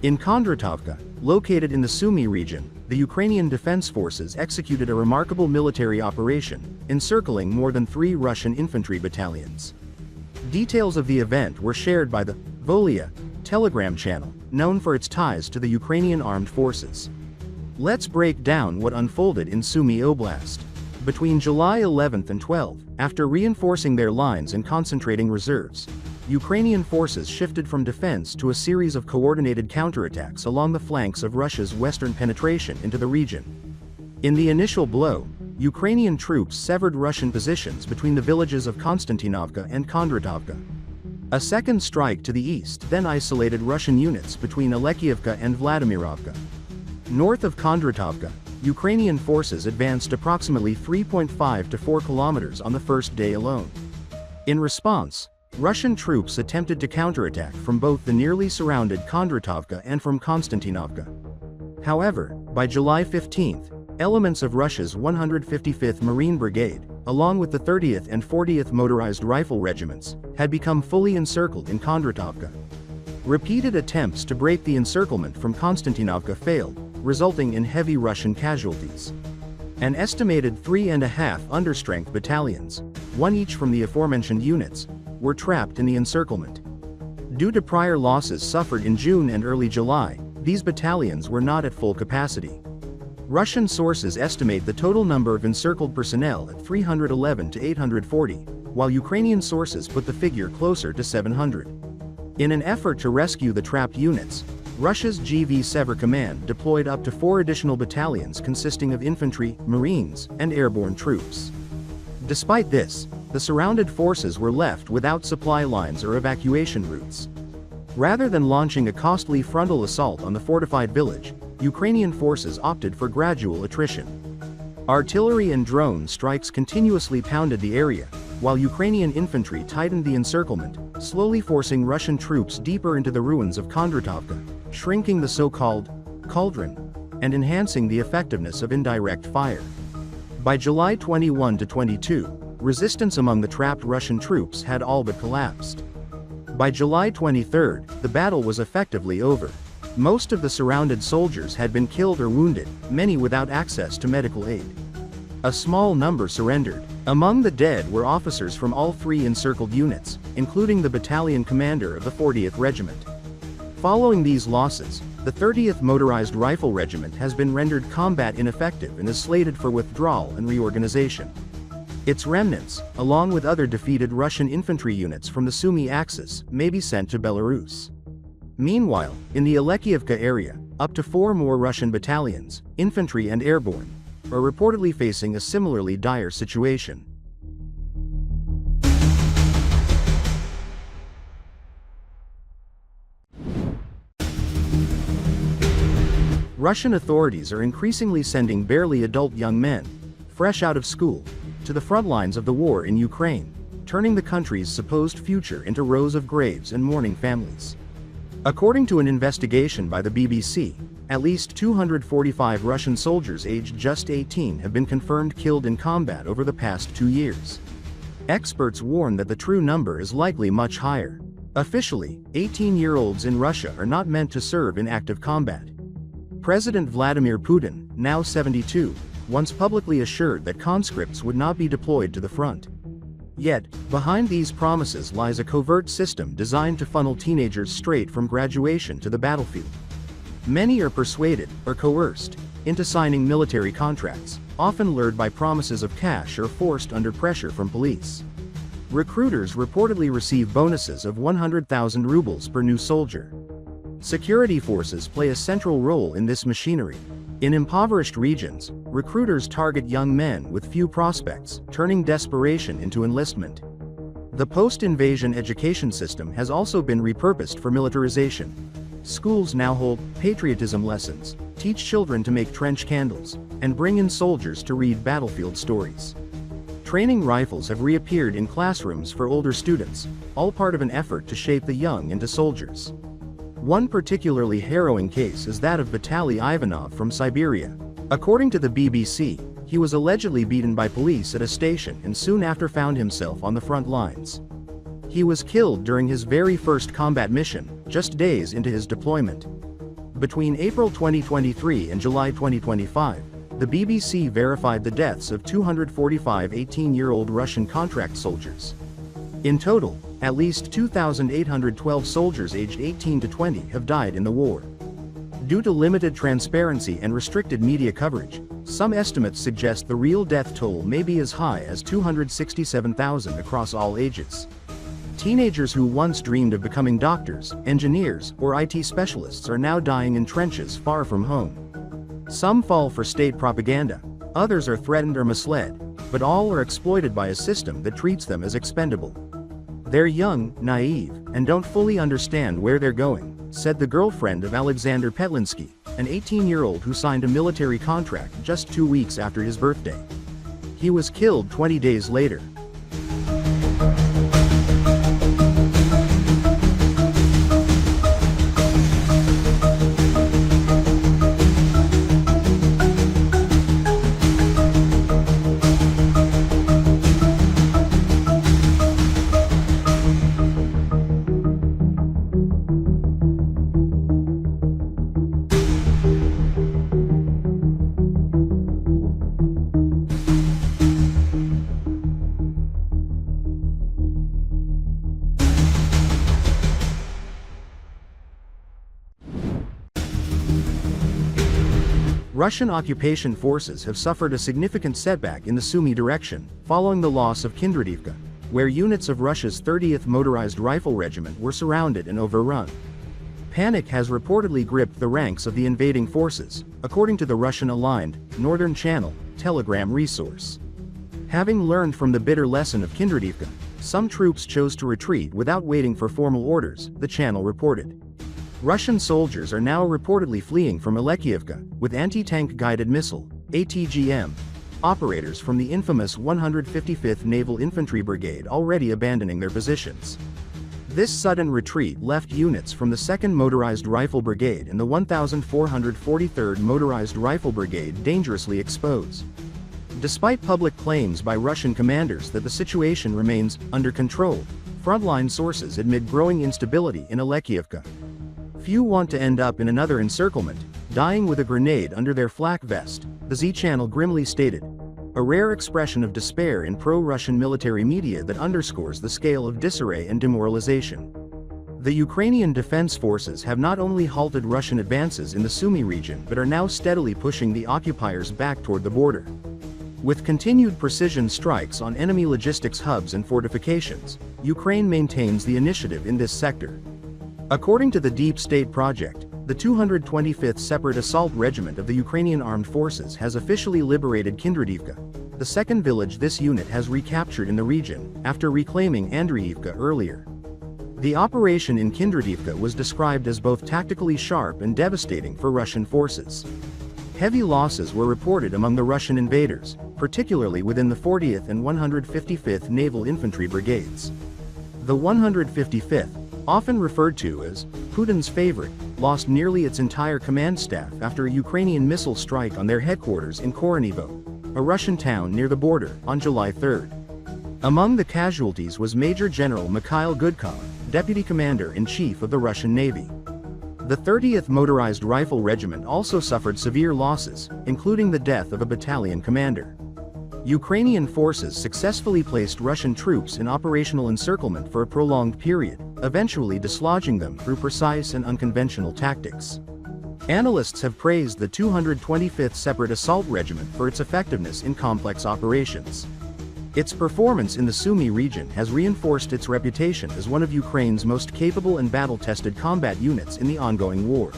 In Kondratovka, located in the Sumy region, the Ukrainian Defense Forces executed a remarkable military operation, encircling more than 3 Russian infantry battalions. Details of the event were shared by the Volia Telegram channel, known for its ties to the Ukrainian armed forces. Let's break down what unfolded in Sumy Oblast. Between July 11 and 12, after reinforcing their lines and concentrating reserves, Ukrainian forces shifted from defense to a series of coordinated counterattacks along the flanks of Russia's western penetration into the region. In the initial blow, Ukrainian troops severed Russian positions between the villages of Konstantinovka and Kondratovka. A second strike to the east then isolated Russian units between Alekseyevka and Vladimirovka. North of Kondratovka, Ukrainian forces advanced approximately 3.5 to 4 kilometers on the first day alone. In response, Russian troops attempted to counterattack from both the nearly surrounded Kondratovka and from Konstantinovka. However, by July 15, elements of Russia's 155th Marine Brigade, along with the 30th and 40th Motorized Rifle Regiments, had become fully encircled in Kondratovka. Repeated attempts to break the encirclement from Konstantinovka failed, resulting in heavy Russian casualties. An estimated 3.5 understrength battalions, one each from the aforementioned units, were trapped in the encirclement. Due to prior losses suffered in June and early July, these battalions were not at full capacity. Russian sources estimate the total number of encircled personnel at 311 to 840, while Ukrainian sources put the figure closer to 700. In an effort to rescue the trapped units, Russia's GV Sever Command deployed up to 4 additional battalions consisting of infantry, marines, and airborne troops. Despite this, the surrounded forces were left without supply lines or evacuation routes. Rather than launching a costly frontal assault on the fortified village, Ukrainian forces opted for gradual attrition. Artillery and drone strikes continuously pounded the area, while Ukrainian infantry tightened the encirclement, slowly forcing Russian troops deeper into the ruins of Kondratovka, shrinking the so-called cauldron, and enhancing the effectiveness of indirect fire. By July 21 to 22, resistance among the trapped Russian troops had all but collapsed. By July 23, the battle was effectively over. Most of the surrounded soldiers had been killed or wounded, many without access to medical aid. A small number surrendered. Among the dead were officers from all 3 encircled units, including the battalion commander of the 40th Regiment. Following these losses, the 30th Motorized Rifle Regiment has been rendered combat ineffective and is slated for withdrawal and reorganization. Its remnants, along with other defeated Russian infantry units from the Sumy axis, may be sent to Belarus. Meanwhile, in the Alekseyevka area, up to 4 more Russian battalions, infantry and airborne, are reportedly facing a similarly dire situation. Russian authorities are increasingly sending barely adult young men, fresh out of school, to the front lines of the war in Ukraine, turning the country's supposed future into rows of graves and mourning families. According to an investigation by the BBC, at least 245 Russian soldiers aged just 18 have been confirmed killed in combat over the past 2 years. Experts warn that the true number is likely much higher. Officially, 18-year-olds in Russia are not meant to serve in active combat. President Vladimir Putin, now 72, once publicly assured that conscripts would not be deployed to the front. Yet, behind these promises lies a covert system designed to funnel teenagers straight from graduation to the battlefield. Many are persuaded, or coerced, into signing military contracts, often lured by promises of cash or forced under pressure from police. Recruiters reportedly receive bonuses of 100,000 rubles per new soldier. Security forces play a central role in this machinery. In impoverished regions, recruiters target young men with few prospects, turning desperation into enlistment. The post-invasion education system has also been repurposed for militarization. Schools now hold patriotism lessons, teach children to make trench candles, and bring in soldiers to read battlefield stories. Training rifles have reappeared in classrooms for older students, all part of an effort to shape the young into soldiers. One particularly harrowing case is that of Vitaly Ivanov from Siberia. According to the BBC, he was allegedly beaten by police at a station and soon after found himself on the front lines. He was killed during his very first combat mission, just days into his deployment. Between April 2023 and July 2025, the BBC verified the deaths of 245 18-year-old Russian contract soldiers. In total, at least 2,812 soldiers aged 18 to 20 have died in the war. Due to limited transparency and restricted media coverage, some estimates suggest the real death toll may be as high as 267,000 across all ages. Teenagers who once dreamed of becoming doctors, engineers, or IT specialists are now dying in trenches far from home. Some fall for state propaganda, others are threatened or misled, but all are exploited by a system that treats them as expendable. They're young, naive, and don't fully understand where they're going, said the girlfriend of Alexander Petlinsky, an 18-year-old who signed a military contract just 2 weeks after his birthday. He was killed 20 days later. Russian occupation forces have suffered a significant setback in the Sumy direction, following the loss of Kondratovka, where units of Russia's 30th Motorized Rifle Regiment were surrounded and overrun. Panic has reportedly gripped the ranks of the invading forces, according to the Russian-aligned Northern Channel Telegram resource. Having learned from the bitter lesson of Kondratovka, some troops chose to retreat without waiting for formal orders, the channel reported. Russian soldiers are now reportedly fleeing from Alekseyevka, with anti-tank guided missile (ATGM) operators from the infamous 155th Naval Infantry Brigade already abandoning their positions. This sudden retreat left units from the 2nd Motorized Rifle Brigade and the 1443rd Motorized Rifle Brigade dangerously exposed. Despite public claims by Russian commanders that the situation remains under control, frontline sources admit growing instability in Alekseyevka. Few want to end up in another encirclement, dying with a grenade under their flak vest, the Z channel grimly stated. A rare expression of despair in pro-Russian military media that underscores the scale of disarray and demoralization. The Ukrainian defense forces have not only halted Russian advances in the Sumy region but are now steadily pushing the occupiers back toward the border. With continued precision strikes on enemy logistics hubs and fortifications, Ukraine maintains the initiative in this sector. According to the Deep State Project, the 225th Separate Assault Regiment of the Ukrainian Armed Forces has officially liberated Kondratovka, the second village this unit has recaptured in the region, after reclaiming Andriivka earlier. The operation in Kondratovka was described as both tactically sharp and devastating for Russian forces. Heavy losses were reported among the Russian invaders, particularly within the 40th and 155th Naval Infantry Brigades. The 155th, often referred to as Putin's favorite, lost nearly its entire command staff after a Ukrainian missile strike on their headquarters in Koronivo, a Russian town near the border, on July 3. Among the casualties was Major General Mikhail Gudkov, Deputy Commander-in-Chief of the Russian Navy. The 30th Motorized Rifle Regiment also suffered severe losses, including the death of a battalion commander. Ukrainian forces successfully placed Russian troops in operational encirclement for a prolonged period, eventually dislodging them through precise and unconventional tactics. Analysts have praised the 225th Separate Assault Regiment for its effectiveness in complex operations. Its performance in the Sumy region has reinforced its reputation as one of Ukraine's most capable and battle-tested combat units in the ongoing war.